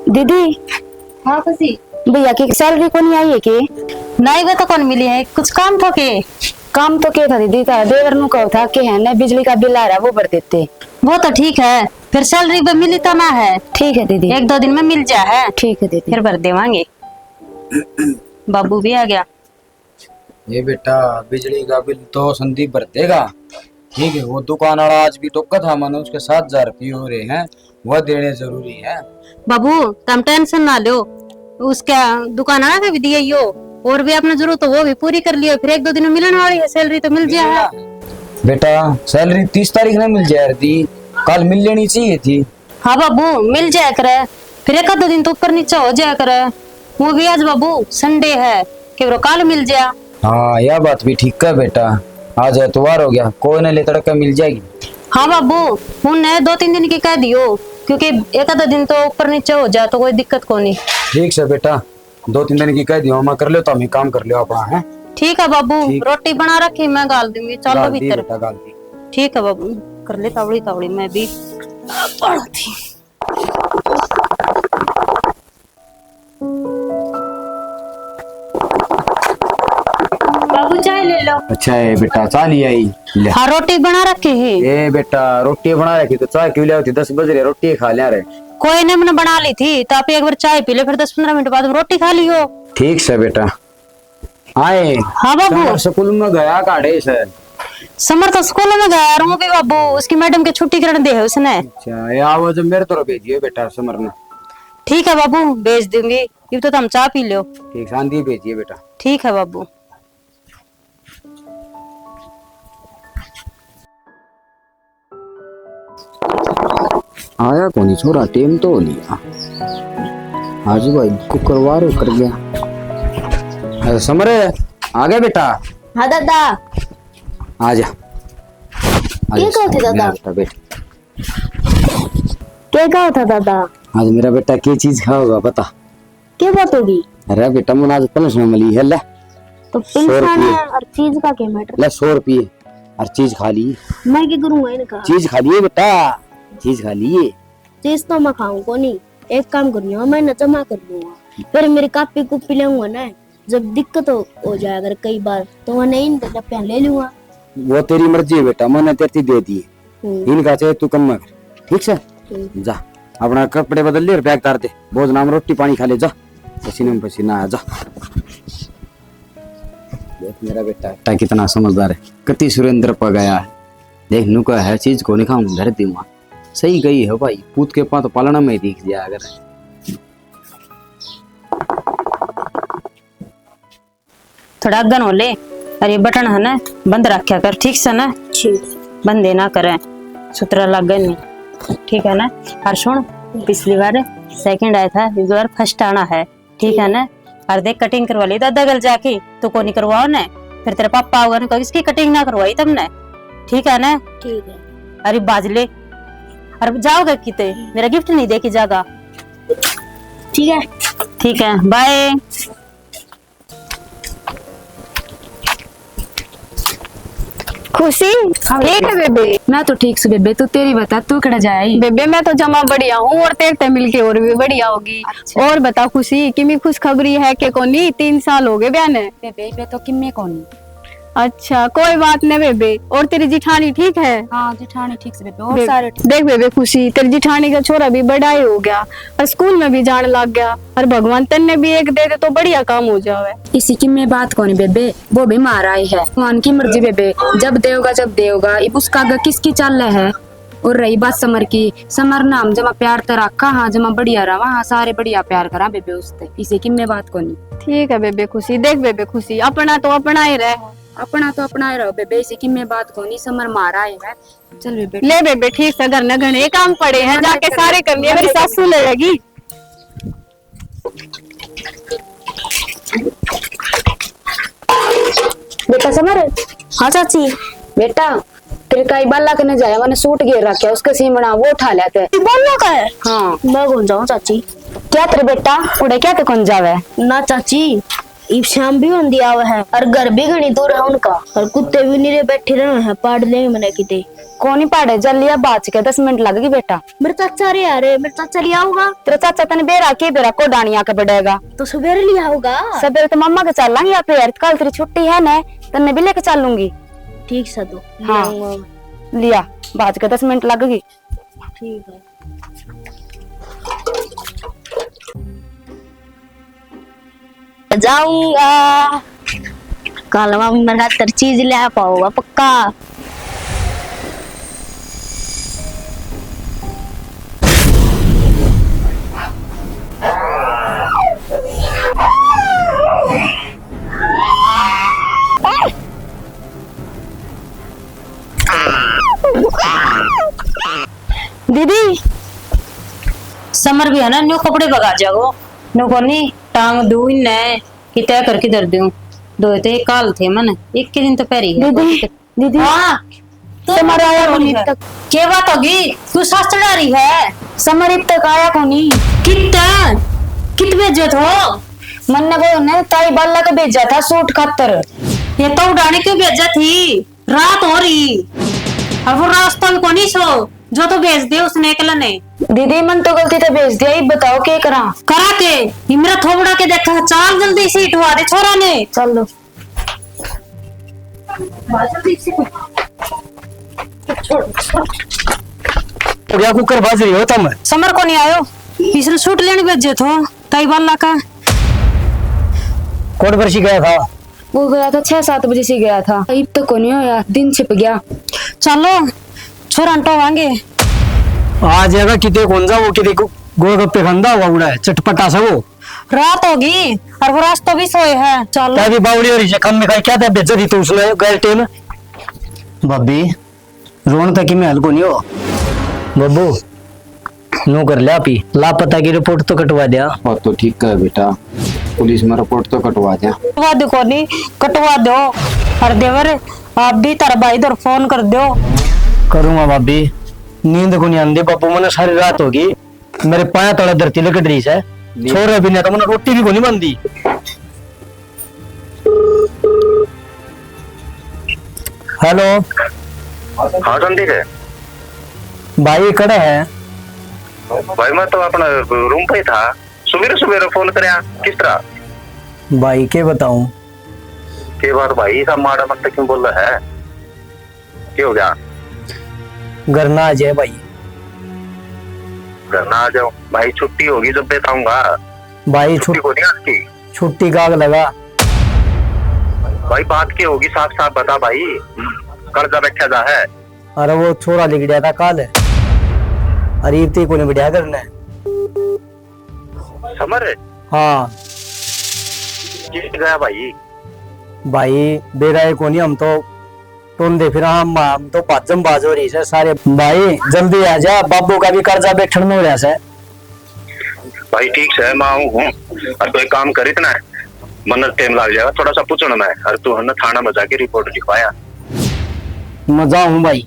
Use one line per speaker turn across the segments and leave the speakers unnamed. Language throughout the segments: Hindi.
दीदी।
हाँ खुशी,
भैया की सैलरी को नहीं आई है के?
नहीं वो तो कौन मिली है, कुछ काम था के?
काम तो क्या था दीदी, था देवर नु कहो था कि है ना बिजली का बिल आ रहा है वो भर देते।
वो तो ठीक है, फिर सैलरी भी मिली तो ना है।
ठीक है दीदी,
1-2 दिन में मिल जाए है।
ठीक है दीदी,
फिर भर देवांगे। बाबू भी आ गया।
ये बेटा बिजली का बिल तो संदीप भर देगा, ठीक है। वो दुकान वाला आज भी टोका था, मैंने उसके 7,000 रुपये हो रहे हैं, वह देने जरूरी है।
बाबू तुम टेंशन ना लो, उसका दुकान वाला का भी दिया यो, और भी अपने जरूरत तो वो भी पूरी कर लियो। फिर 1-2 दिन में मिलने वाली है सैलरी, तो मिल जाए।
बेटा सैलरी 30 तारीख में मिल जाए थी, कल मिल लेनी चाहिए थी।
हाँ बाबू मिल जाया करे, फिर 1-2 दिन तो ऊपर नीचे हो जाया करे। वो भी आज बाबू संडे है कि वो कल मिल जाए।
हाँ यह बात भी ठीक है बेटा, आज एतवार हो गया, कोई न ले तड़का मिल जाएगी।
हाँ बाबू उन्हें 2-3 दिन की कह दियो, क्योंकि 1-2 दिन तो ऊपर नीचे हो जाए तो कोई दिक्कत को नहीं।
ठीक से बेटा, 2-3 दिन की कह दियो, मैं कर लो तो हम काम कर लियो अपना है।
ठीक है बाबू, रोटी बना रखी मैं गाल दूंगी, चलो भीतर। ठीक है बाबू, कर ले तावड़ी तावड़ी, मैं भी पड़ा थी। बाबू चाय ले लो।
अच्छा है बेटा, चाय ले आई।
हाँ रोटी बना रखी है।
ए बेटा रोटी बना रखी तो चाय क्यों ले आती? 10 बज रहे, रोटी खा लिया रे।
कोई ने मैंने बना ली थी, तो आप एक बार चाय पी ले, फिर 10-15 मिनट बाद रोटी खा लियो।
ठीक से बेटा। आए
हाँ बाबू,
स्कूल में गया काढ़े से।
समर तो स्कूल में गया, और वो भी बाबू उसकी मैडम के छुट्टी करने दे है उसने।
अच्छा ये आवाज मेरे तरफ भेजिए बेटा समर ने।
ठीक है बाबू भेज दूंगी, ये तो तुम चाय पी लो।
ठीक शांति भेजिए बेटा।
ठीक है बाबू।
आया कौन छोरा, टेम तो हो लिया आज भाई को करवार कर गया। अरे समर आ गया बेटा।
हाँ दादा।
आजा
क्या कहो थे दादा?
बेटा बैठ।
क्या कहा था दादा?
आज मेरा बेटा क्या चीज खाओगा बता?
क्या बात होगी?
अरे बेटा मुझे आज पेंशन मिली है, ले
तो पेंशन और चीज का क्या मैटर?
ले 100 रुपये और चीज खा ली।
मैं क्या करूंगा इनका?
चीज खा लिए बेटा, चीज खा लिए।
चीज तो मैं खाऊंगा नहीं, एक काम करूंगा मैं न जमा कर लूंगा, फिर मेरी कापी कुपी लेऊंगा ना, जब दिक्कत हो जाए अगर कई बार तो मैं नहीं पहले ले लूंगा।
वो तेरी मर्जी है बेटा, मैंने तेरी दे दी है, इनका चाहे तू कम कर। ठीक से जा अपना कपड़े बदल ले और बैग तार दे, भोज नाम रोटी पानी खा ले, जा पसीने में पसीना आ जा। देख मेरा बेटा कितना समझदार है, कति सुरेंद्र पर गया है। देख नु का है चीज को नहीं खाऊं घर दी मां, सही गई है भाई, पूत के पास तो पालना में दिख जाए अगर।
थोड़ा अगन हो ले, अरे बटन है ना बंद रखा कर, ठीक से ना? बंद ना करे, सुतरा लगन नहीं, ठीक है ना? और सुन, पिछली बार सेकंड आया था, इस बार फर्स्ट आना है, ठीक है ना? और देख कटिंग करवा ली दादा गल जाके, तो को नहीं करवाओ ना, फिर तेरे पापा होगा ना, इसकी कटिंग ना करवाई तुमने, ठीक है ना?
ठीक है।
अरे बाजले, अरे जाओगे किते, मेरा गिफ्ट नहीं दे के जागा।
ठीक है,
ठीक है, बाय।
खुशी ठीक है बेबे?
मैं तो ठीक से बेबे, तू तेरी बता, तू कड़ा जाए?
बेबे मैं तो जमा बढ़िया हूँ, और तेरे मिलके और भी बढ़िया होगी।
अच्छा।
और बता खुशी, कि खुश खबरी है कि कोनी? 3 साल हो गए बयान।
बेबे तो किम्मे कौन?
अच्छा कोई बात नहीं बेबे। और तेरी जिठानी ठीक है?
हाँ जिठानी ठीक से बेबे, और सारे ठीक।
देख बेबे खुशी, तेरी जिठानी का छोरा भी बड़ा ही हो गया और स्कूल में भी जाने लग गया, और भगवान तन्ने भी एक दे दे तो बढ़िया काम हो जावे।
इसी की मैं बात कौन बेबे, वो भी मारा ही है, भगवान की मर्जी बेबे, जब देगा अब उसका आगे किसकी चाल है। और रही बात समर की, समर नाम जमा प्यार तो रखा, हाँ जमा बढ़िया रहा, हाँ सारे बढ़िया प्यार करा बेबे उससे, इसी की मैं बात कोनी।
ठीक है बेबे खुशी। देख बेबे खुशी, अपना तो अपना ही रहे,
अपना तो अपना ही रहो बेबे, इसी की मैं बात कोनी, समर मारा ही है। चल बेबे
ले बेबे ठीक है, घर न घने काम पड़े हैं, जाके सारे कर लिए, मेरी सासू लगेगी।
बेटा समर।
हाँ चाची।
बेटा तेरे कई बार लगने जाया, मैंने सूट गिर रखा उसके सीमड़ा, वो उठा लेते।
बोलना का है?
हाँ
मैं कौन जाऊँ चाची?
क्या तेरे बेटा उड़े क्या तो कौन जावे
ना चाची, इब शाम भी होंदी आवे है और घर भी घनी दूर है उनका, और कुत्ते भी निरे बैठे रहे हैं, पाड़ लेंगे मैंने किते।
कौन ही पाड़े, जल लिया बाच के 10 मिनट लगेगी बेटा।
मेरे चाचा रे आ रहे, मेरे चाचा लिया होगा।
तेरा चाचा तने बेरा के बेरा को डानिया के बढ़ेगा,
तो सवेरे लिया होगा।
सवेरे तो मम्मा के चलांगे या फिर कल तेरी छुट्टी है ना, तन्ने भी लेके चलूंगी।
ठीक से तो
हाँ लिया, बाच के 10 मिनट लगेगी।
ठीक है। जाऊंगा कल मेरा तर चीज ले पाऊंगा पक्का।
दीदी समर भी है ना, न्यू कपड़े बगा जाओ, नो कोनी टांग दू ने कि तय करके दर दूं, दो थे काल थे मन, एक के दिन तो पैरी है।
दीदी दीदी
हाँ
समर आया कोनी
है।
तक,
क्या बात होगी, तू सास चढ़ा रही है?
समर अब तक आया कोनी।
कित भेजे हो?
मन ने वो ने ताई बाला का भेजा था सूट खातर।
ये तो उड़ाने क्यों भेजा थी, रात हो रही, अब वो रास्ता में कोनी सो जो तो भेज दे उसने एकला ने।
दीदी मन तो गलती से भेज दिया, अब बताओ क्या करा।
करा के ये मेरा थोबड़ा के देखा, चाल जल्दी सीट हुआ दे छोरा ने।
चल दो
क्या कुकर बाज रही हो तुम?
समर को नहीं आयो, इसने सूट लेने भेजे थो ताई वाला का।
कौन वर्षी गया था?
वो गया था 6-7 बजे से गया था, अब तक को नहीं आया, दिन छिप गया।
चलो छोरा टोवांगे।
आ जाएगा किते कौन जा, वो किते गोलगप्पे खांदा हुआ उड़ा है चटपटा सा, वो
रात होगी और वो रास्ता भी सोए है। चलो
क्या भी बावड़ी हो रही है, कम में खाई क्या था बेइज्जती तो उसने गए टाइम। बब्बी रोन तक में हल्को नहीं हो बब्बू, नो कर लिया पी, लापता की रिपोर्ट तो कटवा दिया।
बात तो ठीक है बेटा, पुलिस में रिपोर्ट तो कटवा दिया।
कटवा दो कोनी, कटवा दो। और देवर आप भी तारा भाई इधर फोन कर दो।
करूंगा भाभी, नींद को नहीं आंदी बापू, मैंने सारी रात होगी, मेरे पाया तड़ा धरती लकड़ रही है, छोड़ भी नहीं तो मैंने रोटी भी को नहीं बनती। हेलो
हाँ संदीप है
भाई, कड़ा है
भाई, मैं तो अपना रूम पे ही था, सुबह सुबह फोन करे किस तरह
भाई, के बताऊं
के बात भाई, सब माड़ा मत क्यों बोल रहा है, क्या हो गया?
घर ना आ जाए भाई।
घर ना आ जाओ भाई, छुट्टी होगी जब बताऊंगा
भाई
छुट्टी को नहीं आपकी,
छुट्टी का आग लगा
भाई बात क्या होगी, साफ साफ बता भाई, कर्जा बैठा जा है।
अरे वो छोरा लिख गया था काल, अरीब थी को नहीं बढ़िया करना है।
समझ
हाँ
किस गया भाई?
भाई बेरा को नहीं, हम तो टोन दे फिर हम तो पाचम बाज हो रही है सारे। भाई जल्दी आ जा, बाबू का भी कर्जा बैठन में हो रहा है।
भाई ठीक है मैं आऊँ हूँ, और कोई काम करी इतना मन टाइम लग जाएगा, थोड़ा सा पूछना मैं, और तू है ना थाना में जाके रिपोर्ट लिखवाया।
मजा हूँ भाई।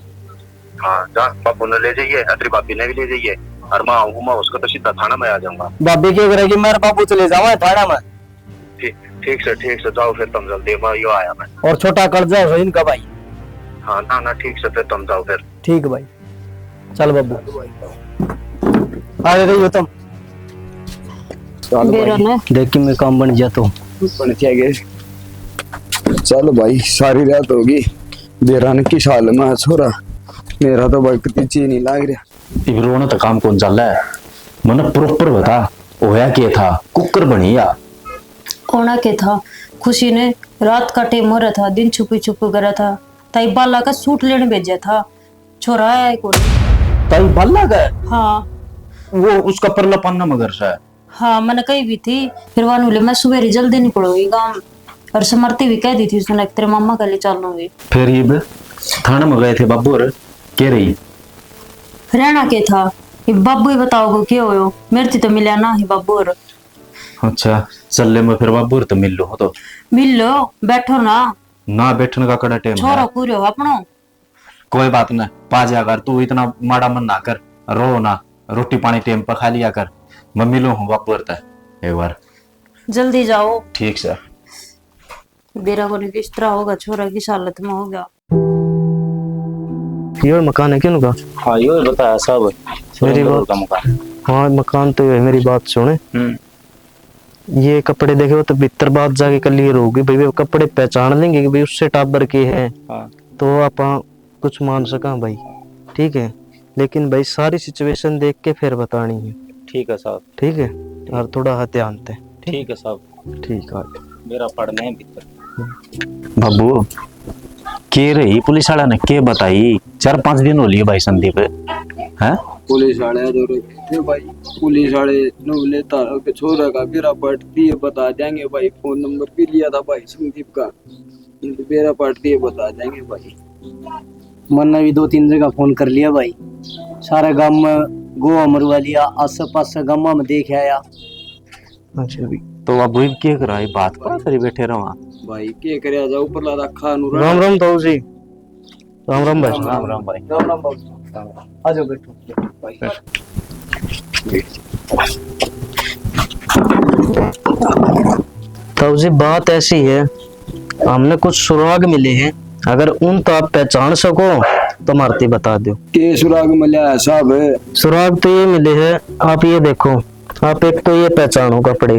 हाँ जा, बाबू ने ले जाइए, अतरी भाभी ने भी ले जाइए, और मैं आऊँ, मैं उसको तो सीधा थाना में आ जाऊंगा।
भाभी क्या करेगी, मेरे बाबू चले जावा थाना में।
ठीक से जाओ फिर तुम जल्दी, मैं यो आया मैं।
और छोटा कर्जा हो इनका भाई।
हाँ ना ठीक से फिर तुम जाओ फिर।
ठीक भाई, चल बाबू आ रही हो तुम,
बेरो ने
देख के मैं काम बन जाता हूँ।
चल भाई सारी रात होगी बेरान की साल में छोरा मेरा तो भाई कितनी चीज नहीं लाग रहा
इब्रो तो काम कौन चल रहा है मन प्रॉपर बता होया क्या था कुकर बनी या
कोना के था खुशी ने रात का टेम हो रहा था दिन छुपी छुपी करा था ताई बाला का सूट लेने भेजा था छोरा है को
ताई बल्ला गए
हाँ
वो उसका परला पन्ना मगर सा है
हाँ मैंने कही भी थी फिर वानू मैं सुबह जल्दी निकलूंगी गाँव और समर्ति भी कह दी थी उसने तेरे मामा के लिए चल लूंगी
फिर ये थाना में गए थे बाबू और कह रही
हरियाणा के था ये बाबू ही बताओगे क्या हो मेरे तो मिला ना ही बाबू और
अच्छा चल मैं फिर बाबू तो मिल लो हो तो
मिल लो बैठो ना
बैठने का कड़ा टाइम
छोरो पूरे हो अपनो
कोई बात ना पा जा कर तू इतना माड़ा मन ना कर रो ना रोटी पानी टाइम पर खा लिया कर मैं मिलू हूँ बापू एक बार
जल्दी जाओ
ठीक से
बेरा को किस तरह होगा छोरा की हालत में हो गया
ये मकान है क्यों का?
हाँ यो बताया सब
मेरी बात
मकान
हाँ मकान तो है मेरी बात सुने ये कपड़े देखे तो भीतर बात जाके क्लियर होगी भाई वो कपड़े पहचान लेंगे कि भाई उससे टाबर के हैं
हाँ।
तो आप कुछ मान सका भाई ठीक है लेकिन भाई सारी सिचुएशन देख के फिर बतानी है
ठीक है साहब
ठीक है और थोड़ा ध्यान दे
ठीक है साहब
ठीक है
मेरा पढ़ने है भीतर बाबू के रही पुलिस वाला ने के बताई 4-5 दिन हो लिए भाई संदीप हैं
पुलिस वाले जो थे भाई पुलिस वाले नवले तारों के छोरा का बेरा पटती है बता देंगे भाई फोन नंबर भी लिया था भाई संदीप का बेरा पटती है बता देंगे भाई
मन ने भी 2-3 जगह फोन कर लिया भाई सारे गांव में गो मरवा लिया आस पास गांव में देख आया
अच्छा भी
तो अब वही क्या करा बात करा करी बैठे रहा
भाई के करे जा ऊपर ला रखा
राम राम ताऊ जी राम राम भाई
राम राम भाई
राम राम बाबू आ जाओ बैठो भाई
ताऊ जी बात ऐसी है हमने कुछ सुराग मिले हैं अगर उन तो आप पहचान सको तो मारती बता दो
के सुराग मिला है साहब
सुराग तो ये मिले हैं आप ये देखो आप एक तो ये पहचानो कपड़े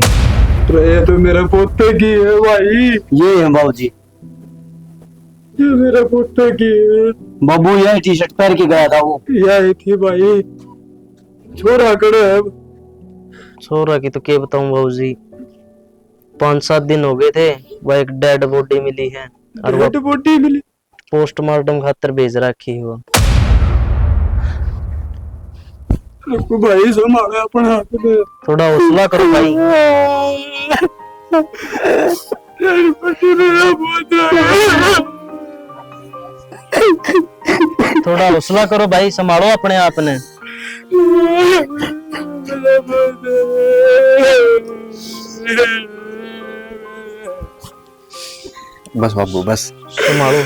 तो ये तो मेरे पोते की है भाई
ये है बाबू जी
ये मेरे पोते की है
बाबू यही टी शर्ट पहन के गया था वो
यही थी भाई छोरा कड़े है
छोरा की तो क्या बताऊं बाबू जी 5-7 दिन हो गए थे वह एक डेड बॉडी मिली है और वो
डेड बॉडी मिली
पोस्टमार्टम खातर भेज रखी है वो
भाई संभाले अपने हाथ में
थोड़ा हौसला करो भाई
डेड बॉडी मेरा पोता
थोड़ा हौसला करो भाई संभालो अपने आप ने
बस बाबू बस
संभालो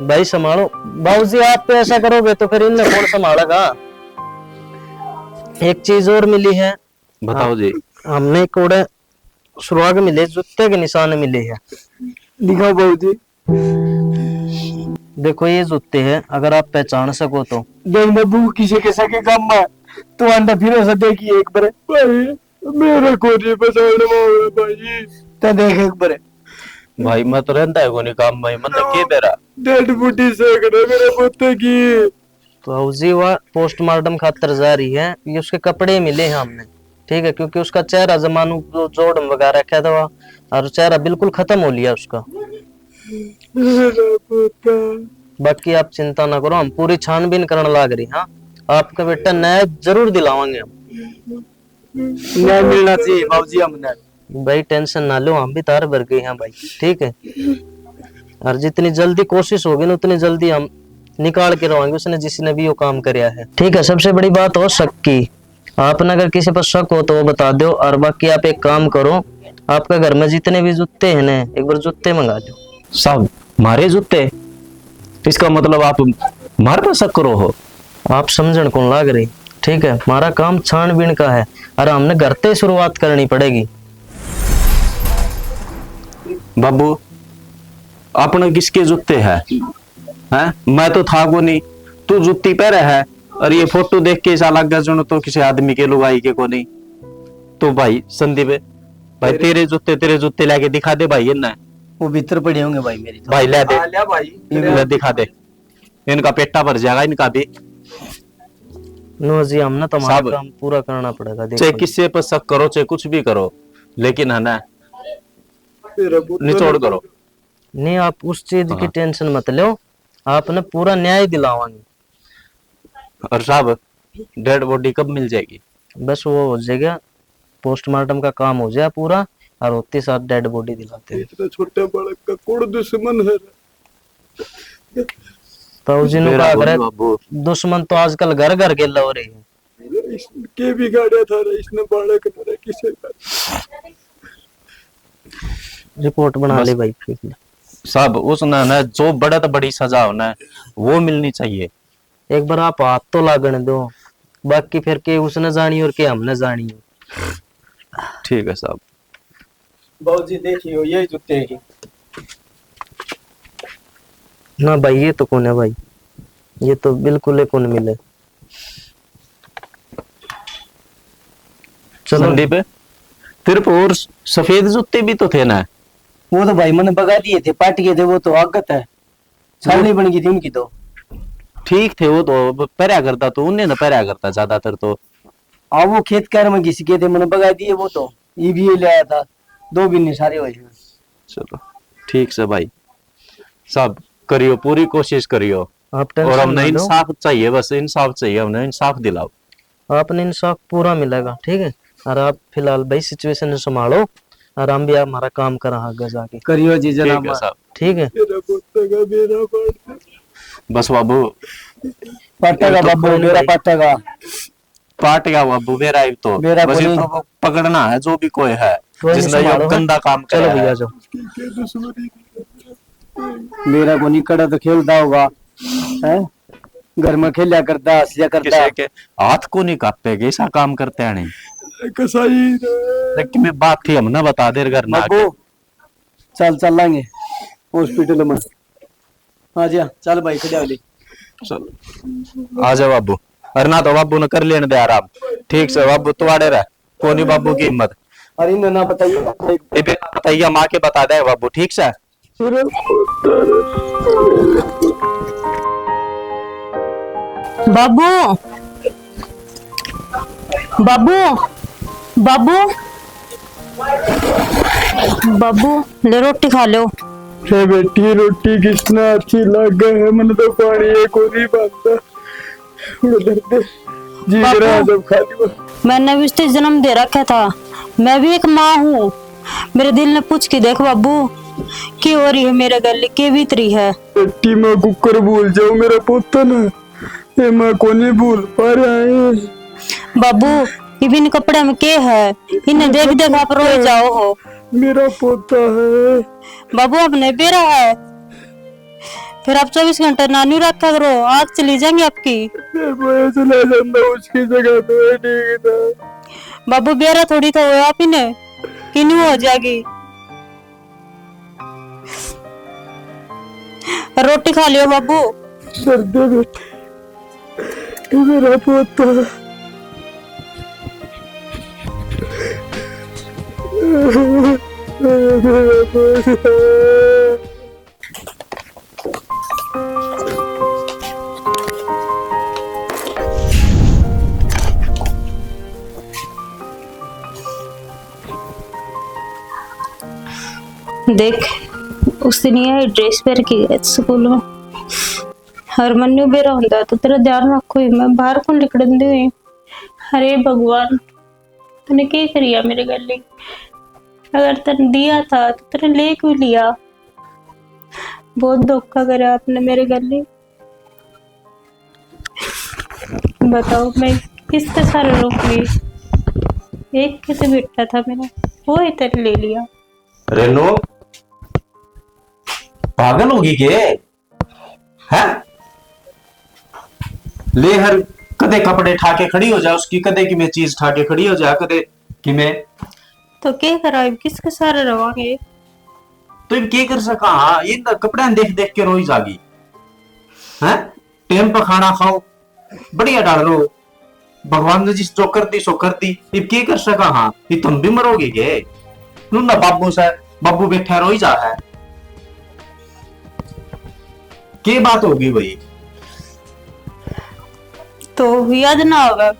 भाई संभालो बाबूजी आप तो ऐसा करोगे तो फिर इन्हें कौन संभालेगा एक चीज और मिली है
बताओ जी
हमने कोड़े सुराग मिले जूते के निशान मिले हैं
दिखाओ बाबूजी
देखो ये जूते हैं अगर आप पहचान सको तो
जब बाबू किसी के सके काम में तो अंदर फिर ऐसा देखिए एक बार भाई मेरे को नहीं पसंद भाई तो देख एक बार
भाई मैं तो रहता है कोई काम भाई मतलब के तेरा
डेड बॉडी से करे मेरे पोते की
तो उसी वह पोस्टमार्टम खातर जा रही है ये उसके कपड़े मिले हैं हमने ठीक है क्योंकि उसका चेहरा जमानू जो जोड़ वगैरह रखा था वह और चेहरा बिल्कुल खत्म हो लिया उसका बाकी आप चिंता ना करो हम पूरी छानबीन करने लग रही हाँ आपका बेटा नया जरूर दिलावांगे हम
नहीं मिलना चाहिए बाबूजी हमने
भाई टेंशन ना लो हम भी तार भर गए हैं भाई ठीक है और जितनी जल्दी कोशिश होगी ना उतनी जल्दी हम निकाल के रवांगे उसने जिसने भी वो काम कराया है ठीक है सबसे बड़ी बात हो शक की आपने अगर किसी पर शक हो तो वो बता दो और बाकी आप एक काम करो आपका घर में जितने भी जूते हैं ना एक बार जूते मंगा दो
साहब मारे जूते इसका मतलब आप मार पर शक करो हो
आप समझण कौन लाग रही ठीक है हमारा काम छानबीन का है और हमने घर से शुरुआत करनी पड़ेगी
बाबू आपने किसके जूते हैं मैं तो था को नहीं तू जूती पहरे है और ये फोटो देख के ऐसा लग गया जो तो किसी आदमी के लुगाई के को नहीं तो भाई संदीप भाई तेरे जूते लाके दिखा दे भाई ना
वो भीतर पड़े होंगे भाई मेरी तो।
भाई ले दे,
लिया भाई
ले दिखा दे, इनका पेटा भर जाएगा इनका भी।
नो जी हम ना तुम्हारा
साहब,
काम पूरा करना पड़ेगा।
चाहे
देखो
किससे पर शक करो चाहे कुछ भी करो, लेकिन है ना निचोड़ करो।
नहीं, आप उस चीज की टेंशन मत लो, आपने पूरा न्याय दिलावांगे।
और साहब डेड बॉडी कब मिल जाएगी?
बस वो हो जाएगा, पोस्टमार्टम का काम हो जाए पूरा, और होते साथ डेड बॉडी दिलाते हैं।
इतना छोटे बालक का कौन दुश्मन है?
तो जी ने
मेरा
कहा
बोल
करे,
बाबू,
दुश्मन तो आजकल घर घर के हो रही है।
इसके भी गाड़िया था रे, इसने बालक ना किसे का।
रिपोर्ट बना ले भाई फिर।
साहब उसने ना जो बड़ा तो बड़ी सजा होना वो मिलनी चाहिए।
एक बार आप हाथ तो लागने दो, बाकी फिर के उसने जानी और के हमने जानी हो।
ठीक है साहब।
बाबू जी देखियो ये जूते हैं।
ना भाई ये तो कौन है भाई, ये तो बिल्कुल ही कौन मिले। चलो
संदीप तेरे पे और सफेद जूते भी तो थे ना?
वो तो भाई मैंने बगा दिए थे, पाट गए थे, वो तो आगत है, छाली बन गई थी उनकी तो।
ठीक थे वो तो, पैरा करता तो उन्हें ना पैरा करता ज्यादातर तो।
हाँ वो खेत कार में घिस गए थे, मैंने बगा दिए वो तो। ये भी ले आया था, 2 बिन्ने सारे हुए।
चलो ठीक से भाई साहब, करियो पूरी कोशिश करियो।
आप
और
टेंशन
हमने
ना लो,
इंसाफ चाहिए, बस इंसाफ चाहिए, हमने इंसाफ दिलाओ।
आपने इंसाफ पूरा मिलेगा, ठीक है। और आप फिलहाल भाई सिचुएशन संभालो, और हम भी हमारा काम करा आगे जाके।
करियो जी
ठीक
जनाब।
है साहब।
ठीक है,
मेरा पोता का मेरा पाट
बस बाबू
पाटेगा बाबू, मेरा पाटेगा।
पाट गया बाबू मेरा ही तो,
मेरा
बस
कोई-
ये तो पकड़ना है जो भी कोई है
कोई नहीं
जिसने ये
संभालो,
गंदा काम
चलो
करा
भैया
है।
जाओ।
के दुश्मनी।
मेरा को निकड़ा तो खेलता होगा, हैं? घर में खेला करता, हंसिया करता।
किसी के हाथ को नहीं कापेगे, ऐसा काम करते हैं नहीं।
कसाई रे।
लेकिन मैं बात थी हम ना बता दे घर ना आके।
बाबू चल चल लाएंगे हॉस्पिटल में। हाँ जी हाँ, चल भाई खड़ा ले।
चलो आ जाओ बाबू। अरे ना तो बाबू ने कर लेने दे आराम। ठीक से बाबू तुम्हारे रह, कोनी बाबू की हिम्मत।
अरे इन्हें ना बताइए।
ये भी बताइए माँ के बता दे बाबू, ठीक से।
बाबू बाबू बाबू बाबू ले रोटी खा लो।
हे बेटी रोटी किसना अच्छी लग है, मन तो पानी एक और ही बांधता दर्द जी रहा जब खा लिया।
मैंने भी उससे जन्म दे रखा था, मैं भी एक माँ हूँ। मेरे दिल ने पूछ के देख बाबू, की हो रही है मेरे गले के भीतरी है।
बेटी मैं कुकर भूल जाऊं मेरा पोता ना, ये मैं को नहीं भूल पा रहा है।
बाबू ये भी इन कपड़े में के है, इन्हें देख देख आप रोए जाओ हो।
मेरा पोता है
बाबू अपने बेरा है, फिर आप 24 घंटे नानी रखा करो, आग चली जाएंगी आपकी।
मैं चला जाता उसकी जगह तो है ठीक था।
बाबू बेरा थोड़ी तो हो आप इन्हें किन्हीं हो जाएगी। रोटी खा लियो बाबू।
दर्द है बेटी, मेरा पोता मेरा पोता।
देख उस दिन ये ड्रेस पहन के गए स्कूल में, हर मनु बेरा होता तो तेरा ध्यान रखो ही, मैं बाहर को निकल दी हुई। अरे भगवान तूने क्या करिया मेरे गले, अगर तने दिया था तो तेने ले क्यों लिया। बहुत धोखा करा आपने मेरे गले। बताओ मैं किसके सारे रोक ली, एक कैसे बेटा था मेरा, वो ही तेने ले लिया।
रेनो पागल होगी के हैं? ले हर कदे कपड़े ठाके खड़ी हो जा उसकी, कदे की मैं चीज ठाके खड़ी हो जा, कदे कि मैं
तो क्या करा किसके सारे रवांगे।
तो इन क्या कर सका। हाँ ये कपड़े देख देख के रोई जागी हैं, टाइम पर खाना खाओ बढ़िया डाल रो, भगवान ने जिस जो कर दी सो कर दी, ये क्या कर सका। हाँ ये तुम भी मरोगे के ना, बाबू से बाबू बैठा रोई जा है, क्या बात होगी भाई?
तो याद ना होगा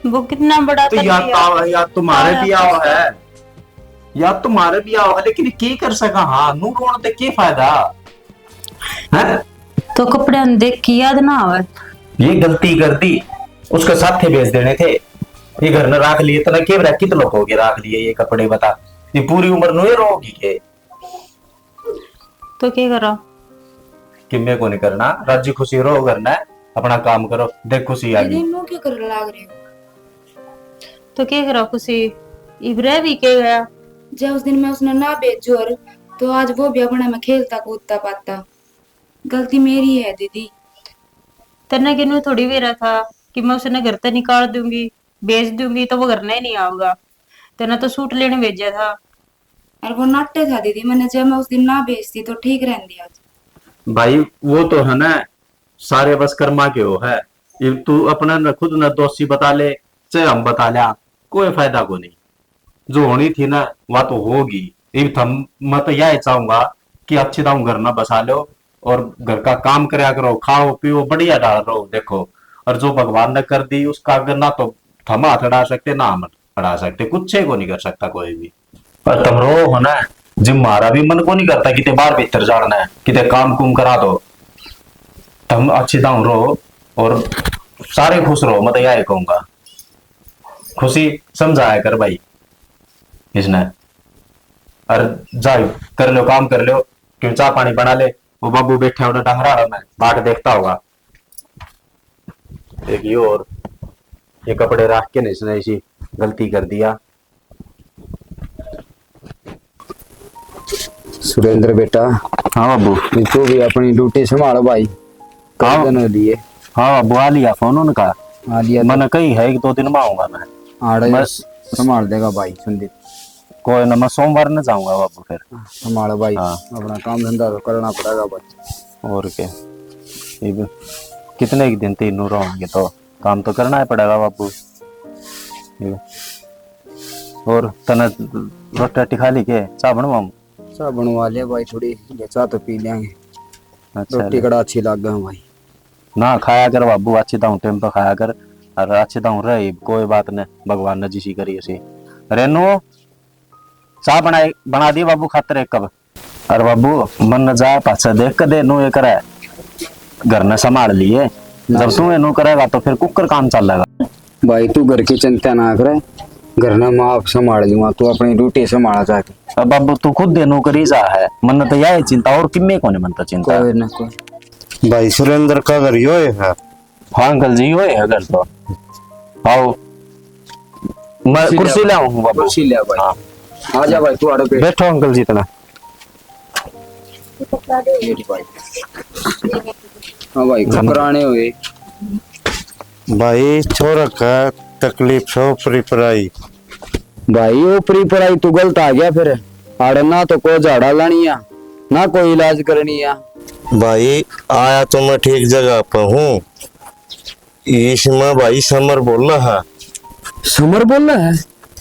वो कितना बड़ा
तो
था
याद तुम्हारे भी आओ है, याद तुम्हारे भी आओ है, लेकिन की कर सका? हाँ नू रोने ते की फायदा है?
तो कपड़े देख के याद ना आवे।
ये गलती कर दी, उसके साथ थे भेज देने थे, ये घर में रख लिए तना के कितने लोग हो गए रख लिए ये कपड़े? बता, ये पूरी उम्र नु रोगी के?
तो क्या करो?
कि मैं को नहीं करना, राजी खुशी रहो, करना है अपना काम करो, देख खुशी आ गई।
क्यों कर लाग रहे हो?
तो क्या करो खुशी? इब्राहिम भी के गया
जब उस दिन मैं उसने ना भेजो और तो आज वो भी अपने में खेलता कूदता पाता। गलती मेरी है दीदी।
तेने किन्नू थोड़ी वेरा था कि मैं उसे घर से निकाल दूंगी, बेच दूंगी तो वो घर नहीं नहीं आऊगा। तेने तो सूट लेने भेजा था।
और वो नाट्य था दीदी, मैंने जब मैं उस दिन ना भेजती तो ठीक रहती आज।
भाई वो तो है ना सारे बस कर्मा के हो है, ये तू अपना न खुद न दोषी बता ले चाहे हम बता लिया, कोई फायदा को नहीं। जो होनी थी ना वह तो होगी। मैं तो यही चाहूंगा कि अच्छी तरह घर ना बसा लो और घर का काम कराया करो, खाओ पियो बढ़िया डाल रहो देखो। और जो भगवान ने कर दी उसका अगर ना तो हम हाथ अड़ा सकते ना हम अड़ा सकते, कुछ को नहीं कर सकता कोई भी। पर तुम रो हो ना, जिम हमारा भी मन को नहीं करता कि बाहर भीतर जाना है, कि काम कुम करा दो। तुम अच्छी तरह रो और सारे खुश रहो, मैं तो यही कहूंगा। खुशी समझाया कर भाई इसने, और जाओ कर लो काम कर लो, क्यों चाय पानी बना ले। वो बाबू बैठे उन्हें डंगरा रहा, मैं बाट देखता होगा। एक ये और ये कपड़े रख के नहीं इसने ऐसी गलती कर दिया।
सुरेंद्र बेटा।
हाँ बाबू।
तू भी अपनी ड्यूटी संभालो भाई।
हाँ
लिए।
हाँ बाबू आ लिया फोन उनका,
आ लिया।
मैंने कही है कि 2 दिन में आऊंगा मैं।
बस संभाल देगा भाई संदीप।
कोई ना, मैं सोमवार न जाऊंगा बाबू फिर।
संभालो भाई।
हाँ।
अपना काम धंधा तो करना पड़ेगा भाई।
और क्या, कितने एक दिन तीनों रहोगे तो काम तो करना ही पड़ेगा बाबू। और तना रोटी खा ली के चाय बनवाऊं?
चाय बनवा लिया भाई, थोड़ी चाय तो पी लेंगे।
अच्छा
रोटी कड़ा अच्छी लग गई भाई।
ना खाया कर बाबू, अच्छी दाऊ टाइम पर खाया कर और अच्छी दाऊ रही, कोई बात नहीं, भगवान ने जिसी करी ऐसी। रेनू चाय बना दिए बाबू खातर एक कब। अरे बाबू मन न जाए पाछा देख के दे नो ये करे, घर ने संभाल लिए, जब तू ये नो करेगा तो फिर कुकर काम चलेगा।
भाई तू घर की चिंता ना करे, घर ने माँ संभाल लूंगा, तू अपनी ड्यूटी संभाला चाहती।
अब बाबू तू खुद दे नौकरी जा है, मन तो यही चिंता और किम्मे को नहीं मन तो चिंता।
कोई ना कोई।
भाई सुरेंद्र का घर यो है।
हाँ अंकल जी यो है घर तो। आओ मैं कुर्सी ले आऊँ बाबू।
कुर्सी ले भाई।
हाँ
आजा भाई तू आड़े पे
बैठो अंकल जी तना।
हाँ भाई घबराने हुए
भाई छोरा का तकलीफ सो पराई।
भाई ऊपरी पढ़ाई तू गलत आ गया फिर। आड़े ना तो कोई झाड़ा लानी है ना कोई इलाज करनी है।
भाई आया तो मैं ठीक जगह पर हूँ। इसमें भाई समर बोल रहा है।
समर बोल रहा है?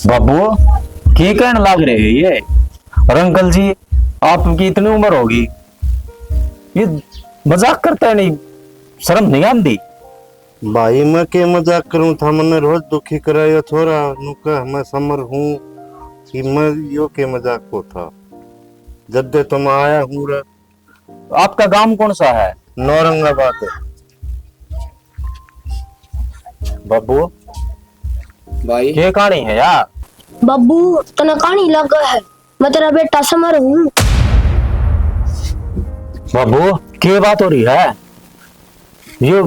बाबू क्या कहने लग रहे हैं ये? और अंकल जी आपकी इतनी उम्र होगी, ये मजाक करते हैं, नहीं शर्म नहीं आती?
भाई मैं के मजाक करूं था, मैंने रोज दुखी कराया छोरा नुका मैं समर हूँ कि मैं यो के मजाक को था। जब दे तुम आया हूँ।
आपका गांव कौन सा है?
नौरंगाबाद।
बाबू
भाई
ये कहानी है यार?
बब्बू तना कहानी लगा है, मैं तेरा बेटा समर हूँ।
बाबू क्या बात हो रही है? ये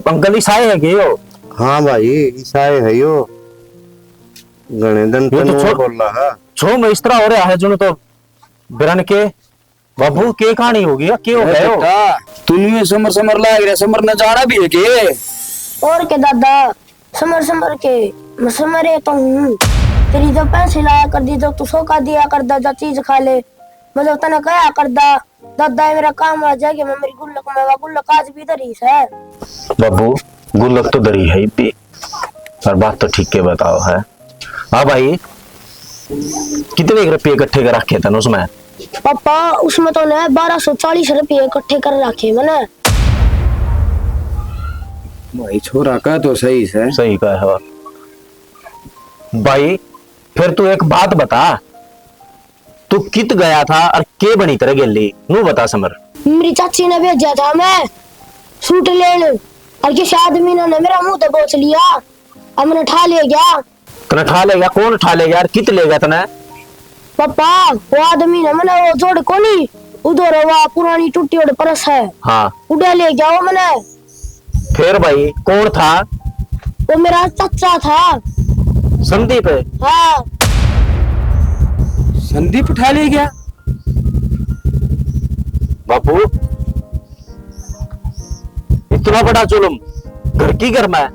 अंकल ईसाई है कि यो?
हाँ भाई ईसाई है यो। गणेदन
ये तो
बोल रहा है।
छो में इस तरह हो रहा है जो तो बिरन के। बाबू के कहानी होगी, क्या हो गया?
तू समर समर लाग रहा, समर न जाना भी है के?
और के दादा समर समर के मैं समर तो हूँ। तेरी जो पैसे लाया कर दी, जो तू सोका दिया कर दा, जो चीज खा ले, मतलब तना कया कर दा दादा मेरा काम आ जाएगा, मैं मेरी गुल्लक में गुल्लक आज भी धरी है।
बाबू गुल्लक तो धरी है भी, और बात तो ठीक के बताओ है। हाँ भाई कितने रुपये इकट्ठे कर रखे थे उसमें?
पापा उसमें तो ना 1240 रुपये इकट्ठे कर रखे मैंने।
भाई छोरा का तो सही से
सही कहा भाई। फिर तू एक बात बता, तू कित गया था और के बनी तरह गेली नू बता समर।
मेरी चाची ने भेजा था मैं सूट लेने, और किसी आदमी ने मेरा मुंह तो पोंछ लिया, अब मैंने ठा ले गया।
तने ठा ले गया? कौन ठा ले गया? कित ले गया तने?
पापा वो आदमी ने मैंने वो जोड़ को नहीं उधर वो पुरानी टूटी हुई परस है,
हाँ
उड़ा ले गया वो मैंने।
फिर भाई कौन था?
वो मेरा चाचा था
संदीप।
हाँ।
संदीप उठा ले गया?
बापू इतना बड़ा जुल्म घर की घर में?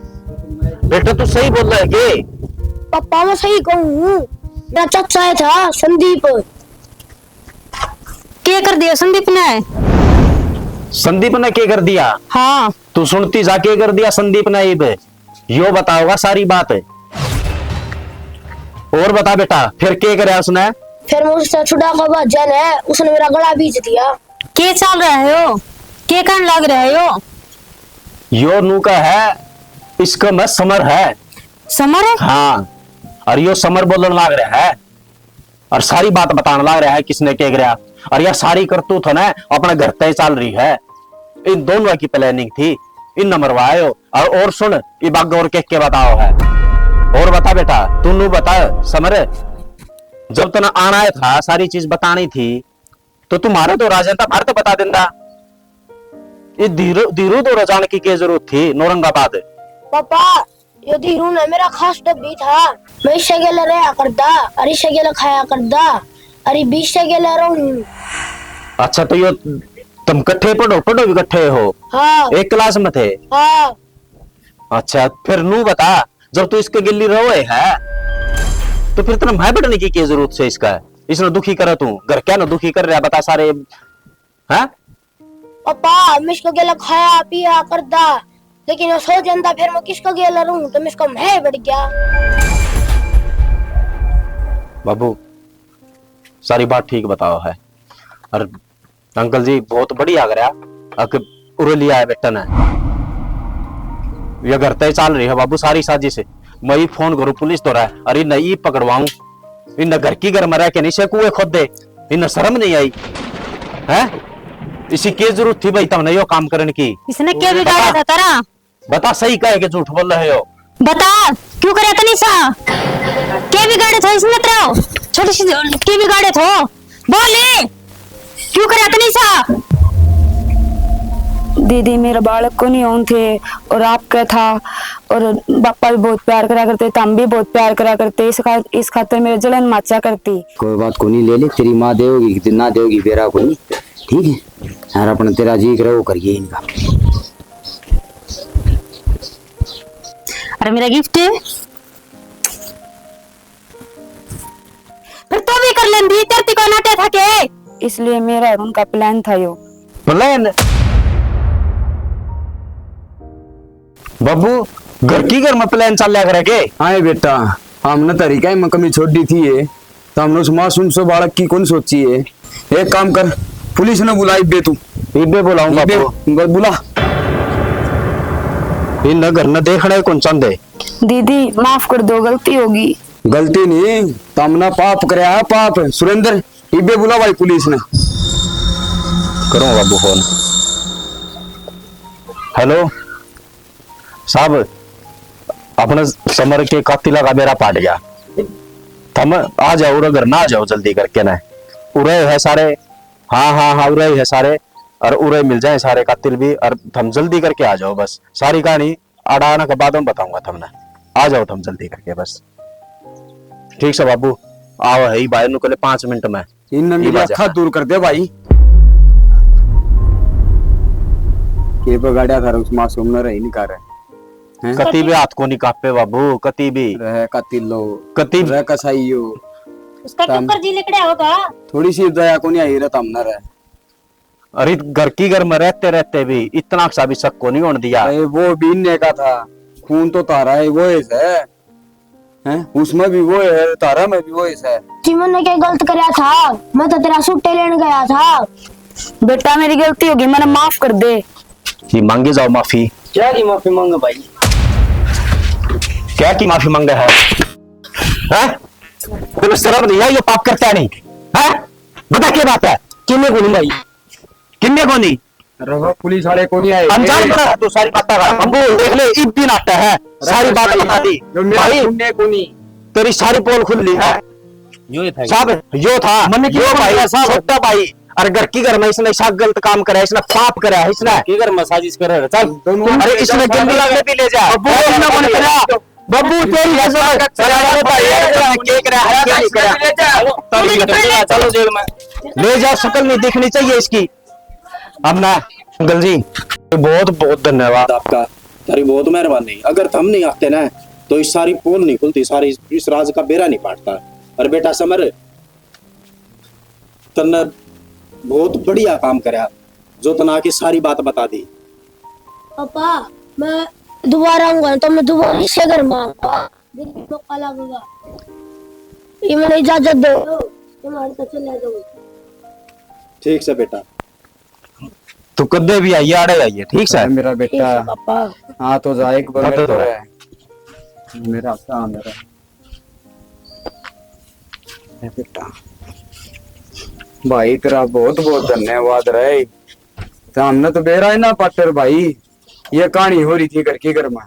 बेटा तू सही बोल रहा है के?
पापा मैं सही कहूँ, मेरा चाचा था संदीप।
क्या कर दिया संदीप ने?
संदीप ने क्या कर दिया?
हाँ
तू सुनती जा के कर दिया संदीप ने? यो बताओगा सारी बात है और बता बेटा फिर क्या करे उसने?
फिर मैं उससे छुड़ा का भाजन है, उसने मेरा गला बीच दिया।
क्या चल रहा है यो? क्या कान लग रहा है
यो नू का है, इसका मैं समर है।
समर है?
हाँ, और यो समर बोलने लग रहा है और सारी बात बताने लग रहा है किसने क्या कराया। और यह सारी करतूत है ना अपने घर तय चल रही है। इन दोनों की प्लानिंग थी, इन नंबर आयो। और सुन ये बाग और के बताओ है। और बता बेटा तू नू बता समर, जब तना आना था सारी चीज बतानी थी तो तुम्हारे तो राजनेता भारत बता देता। ये धीरू धीरू तो रजान की क्या जरूरत थी औरंगाबाद?
पापा ये धीरू ने मेरा खास डब्बी था, मैं इससे गेले रहा करदा और इससे गेले खाया करदा और बीच से गेले रहूं।
अच्छा तो यो तुम कट्ठे पढ़ो भी इकट्ठे हो?
हाँ।
एक क्लास में थे?
हाँ।
अच्छा फिर नू बता, जब तू इसके गिल्ली रोए है तो फिर तेना भाई बढ़ने की क्या जरूरत है इसका? इसने दुखी करे तू घर क्या ना दुखी कर रहा बता सारे हैं?
पापा मैं इसको गेले खाया पिया करदा, लेकिन वो सो जाता फिर मैं किसको गेले रहूं तो मैं इसको मैं बढ़ गया।
बाबू सारी बात ठीक बताओ है। और अंकल जी बहुत बढ़िया आ गया उरे लिया है बेटा ने। ये घर तय चल रही है बाबू सारी साजिश से। मैं ही फोन करूं पुलिस तो रहा है, अरे नहीं पकड़वाऊं इन घर की घर में रह के नहीं से कुएं खोद दे, इन शर्म नहीं आई है? इसी की जरूरत थी भाई तुमने यो काम करने की?
इसने क्या बिगाड़ा था तेरा?
बता सही कहे कि झूठ बोल रहे हो?
बता क्यों करे तनी सा? क्या बिगाड़े था इसने तेरा? छोटी सी क्या बिगाड़े थे? बोले क्यों करे तनी सा?
दीदी मेरे बालक को नहीं ओन थे और आपका था, और पापा भी बहुत प्यार करा करते थे, हम भी बहुत प्यार करा करते, इस खातिर मेरे जलन माचा करती।
कोई बात को नहीं, ले ले तेरी माँ देगी कि ना देगी बेरा को नहीं, ठीक है यार। अपना तेरा जी करे वो करिए इनका।
अरे मेरा गिफ्ट फिर तो भी कर लेंदी, तेरे को नाटे था के?
इसलिए मेरा और उनका प्लान था यो।
प्लान? बाबू घर की घर में प्लान चल रहा करे?
आए बेटा हमने तरीका में कमी छोड़ दी थी ये, तो हमने उस मासूम से बालक की कौन सोची है। एक काम कर, पुलिस ने बुलाई बे, तू
इबे बुलाऊं बाबू?
बुला।
इन घर न देखने कौन चंदे?
दीदी माफ कर दो, गलती होगी।
गलती नहीं, तमना पाप करे है पाप। सुरेंद्र इबे बुला भाई पुलिस ने।
करो बाबू फोन। हेलो साहब, अपने समर के कातिला का बेरा पाट गया, तुम आ जाओ उरे घर ना आ जाओ जल्दी करके ना। उरे है सारे, हाँ उरे है सारे, और उरे मिल जाए सारे कातिल भी, और तुम जल्दी करके आ जाओ बस। सारी कहानी आना के बाद में बताऊंगा तुमने, आ जाओ तुम जल्दी करके बस। ठीक है बाबू, आओ है भाई नु कले 5 मिनट में।
इन मेरी अखा दूर कर दे भाई। के बगाड़ा था उस मासूम ने रही नहीं कर रहे।
कती भी हाथ को नहीं कापे बाबू, कती भी
रह कतिलो
कती
रह कसाईयो
उसका क्यों कर जी निकड़ा होगा?
थोड़ी सी दया को नहीं आई रहा तमना रहे।
अरे घर की घर में रहते रहते भी इतना सा भी शक को नहीं होने दिया।
वो बीनने का था, खून तो तारा है वो है, उसमें भी वो है, तारा में भी वो है।
जीवन ने क्या गलत कराया था? मैं तो तेरा सूट लेने गया था।
बेटा मेरी गलती होगी, मैंने माफ कर दे।
कि मांगे जाओ माफी।
क्या की माफी मांगा भाई?
क्या की माफी मांगा है? तेरे शर्म नहीं है? ये पाप करता है नहीं है? बता क्या बात है?
किन्ने को नहीं भाई?
किन्ने को नहीं?
पुलिस वाले को नहीं आए।
अनजान बना है तू सारी बातें का। हमको देख ले ईद दिन आता है, सारी बात बता दी भाई।
को नहीं
तेरी सारी पोल खुल ली है। साहब यो था मन की भाई साहब होता भाई। अरे घर की घर में इसने ऐसा गलत काम करा, इसने पाप करा है, इसने
की घर में साजिश कर रहा चल।
अरे इसने गंदी लगने भी ले जा बब्बू तेरी
चलो जेल में
ले जा। शक्ल नहीं दिखनी चाहिए इसकी। अब ना अंकल जी बहुत बहुत धन्यवाद
आपका, तारी बहुत मेहरबानी। अगर हम नहीं आते ना तो इस सारी पोल नहीं खुलती, सारी इस राज का बेरा नहीं पाटता। अरे बेटा समर, तन्ने बहुत बढ़िया काम करया जो तना की सारी बात बता दी।
पापा मैं दोबारा आऊंगा तो मैं दोबारा इसे घर में आऊंगा। मौका लगेगा। ये मैंने इजाजत दे दो, तुम्हारे तो चले जाओ।
ठीक से बेटा,
तू कदे भी आइए आड़े आइए। ठीक है
मेरा बेटा।
पापा
हाँ तो जा एक बार
तो
है मेरा सा मेरा बेटा। भाई तेरा बहुत बहुत धन्यवाद रहे। सामने तो बेरा है ना पाटर भाई। ये कहानी हो रही थी घर के घर में।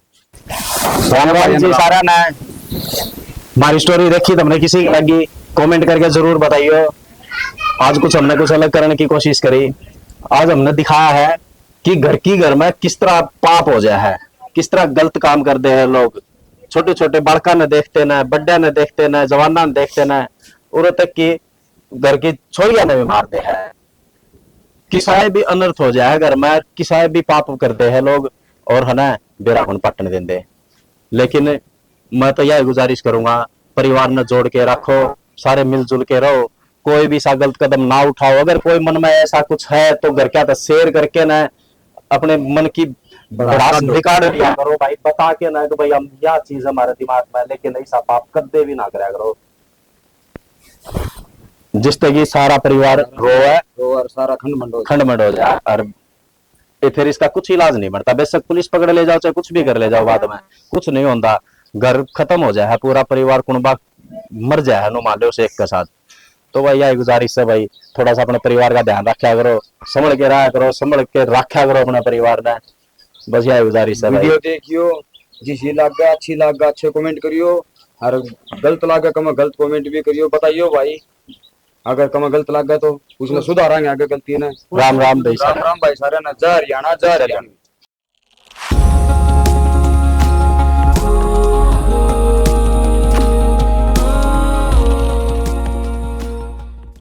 धन्यवाद जी सारा ना। हमारी स्टोरी देखी तुमने किसी की लगी कमेंट करके जरूर बताइयो। आज कुछ हमने कुछ अलग करने की कोशिश करी। आज हमने दिखाया है कि घर की घर में किस तरह पाप हो जाए है, किस तरह गलत काम करते हैं लोग। छोटे छोटे बड़का ने देखते ना, बड्डा ने देखते ना, जवाना ने देखते ना, और तक की घर की छोरिया ने भी मारते हैं। किसाए भी अनर्थ हो जाए घर में, किसाए भी पाप करते हैं लोग और है ना बेरा हुन पटन देंगे। लेकिन मैं तो यह गुजारिश करूंगा परिवार ने जोड़ के रखो, सारे मिलजुल के रहो, कोई भी सा गलत कदम ना उठाओ। अगर कोई मन में ऐसा कुछ है तो घर क्या शेयर करके ना अपने मन की भड़ास निकाल लिया करो भाई, बता के ना कि भाई हम यह चीज हमारे दिमाग में, लेकिन ऐसा पाप कदे भी ना करा करो जिससे कि सारा परिवार
और सारा
खंड हो जाए। और फिर इसका कुछ इलाज नहीं बनता। बेशक पुलिस पकड़ ले जाओ चाहे कुछ भी कर ले जाओ, बाद में कुछ नहीं होता। घर खत्म हो जाए, पूरा परिवार कुणबा मर जाए नो मान लो से एक के साथ। तो भाई यही गुजारिश है भाई, थोड़ा सा अपने परिवार का ध्यान रखा करो, संभल के रहा करो, संभल के रखा करो अपने परिवार ने। बस यही गुजारिश है भाई।
वीडियो देखियो, जिसे लगा अच्छी लगा अच्छे कमेंट करियो, और गलत लगा कम गलत कमेंट भी करियो, बताइयो भाई। अगर कम गलत लगा तो उसमें सुधारेंगे आगे गलती ने।
राम राम भाई,
राम राम भाई सारे ना। जय हरियाणा, जय हरियाणा।